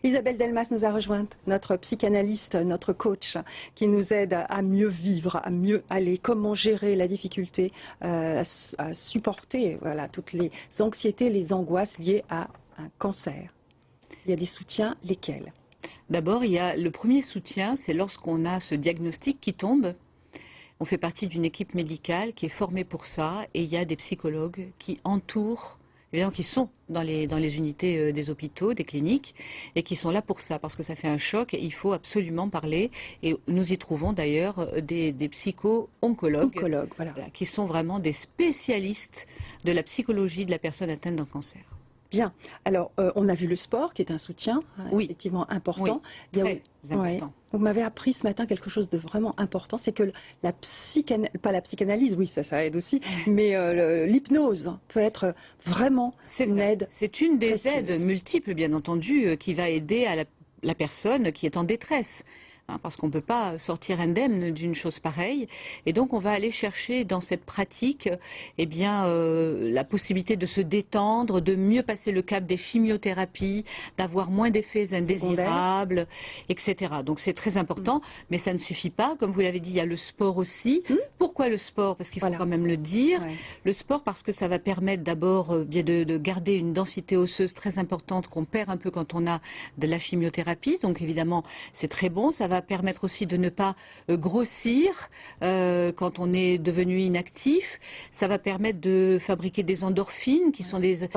Isabelle Delmas nous a rejointe, notre psychanalyste, notre coach, qui nous aide à mieux vivre, à mieux aller, comment gérer la difficulté, à supporter toutes les anxiétés, les angoisses liées à un cancer. Il y a des soutiens, lesquels? D'abord, il y a le premier soutien, c'est lorsqu'on a ce diagnostic qui tombe. On fait partie d'une équipe médicale qui est formée pour ça et il y a des psychologues qui entourent, évidemment qui sont dans les unités des hôpitaux, des cliniques et qui sont là pour ça parce que ça fait un choc et il faut absolument parler. Et nous y trouvons d'ailleurs des psycho-oncologues Voilà, qui sont vraiment des spécialistes de la psychologie de la personne atteinte d'un cancer. Bien. Alors, on a vu le sport qui est un soutien effectivement important. Oui, très important. Vous m'avez appris ce matin quelque chose de vraiment important, c'est que pas la psychanalyse, oui, ça aide aussi, mais l'hypnose peut être vraiment une aide. C'est une des précieuse. aides multiples, bien entendu, qui va aider à la personne qui est en détresse. Parce qu'on ne peut pas sortir indemne d'une chose pareille. Et donc, on va aller chercher dans cette pratique la possibilité de se détendre, de mieux passer le cap des chimiothérapies, d'avoir moins d'effets indésirables, etc. Donc, c'est très important, mais ça ne suffit pas. Comme vous l'avez dit, il y a le sport aussi. Pourquoi le sport? Parce qu'il faut quand même le dire. Le sport parce que ça va permettre d'abord de garder une densité osseuse très importante qu'on perd un peu quand on a de la chimiothérapie. Donc, évidemment, c'est très bon. Ça va permettre aussi de ne pas grossir quand on est devenu inactif. Ça va permettre de fabriquer des endorphines qui sont des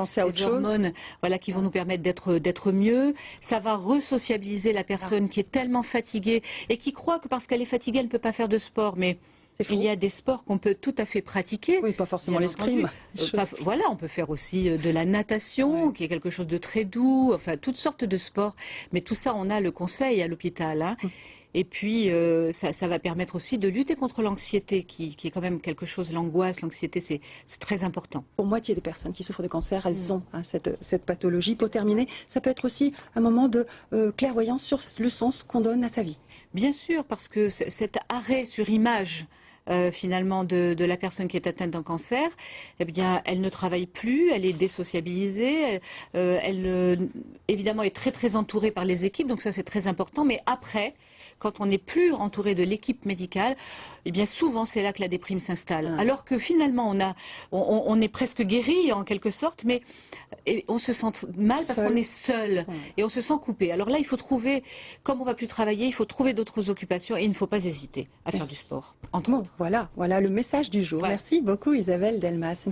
hormones qui vont nous permettre d'être mieux. Ça va resociabiliser la personne qui est tellement fatiguée et qui croit que parce qu'elle est fatiguée, elle ne peut pas faire de sport. Mais il y a des sports qu'on peut tout à fait pratiquer. Oui, pas forcément l'escrime. On peut faire aussi de la natation, qui est quelque chose de très doux, enfin toutes sortes de sports. Mais tout ça, on a le conseil à l'hôpital. Et puis, ça va permettre aussi de lutter contre l'anxiété, qui est quand même quelque chose, l'angoisse, l'anxiété, c'est très important. Pour moitié des personnes qui souffrent de cancer, elles ont cette pathologie. Pour terminer, ça peut être aussi un moment de clairvoyance sur le sens qu'on donne à sa vie. Bien sûr, parce que cet arrêt sur image, finalement de la personne qui est atteinte d'un cancer, elle ne travaille plus, elle est désociabilisée, elle évidemment est très très entourée par les équipes, donc ça c'est très important, mais après, quand on n'est plus entouré de l'équipe médicale, souvent c'est là que la déprime s'installe. Alors que finalement on est presque guéri en quelque sorte, mais on se sent mal parce qu'on est seul et on se sent coupé. Alors là, il faut trouver, comme on ne va plus travailler, il faut trouver d'autres occupations et il ne faut pas hésiter à faire du sport, entre autres. Voilà le message du jour. Merci beaucoup Isabelle Delmas.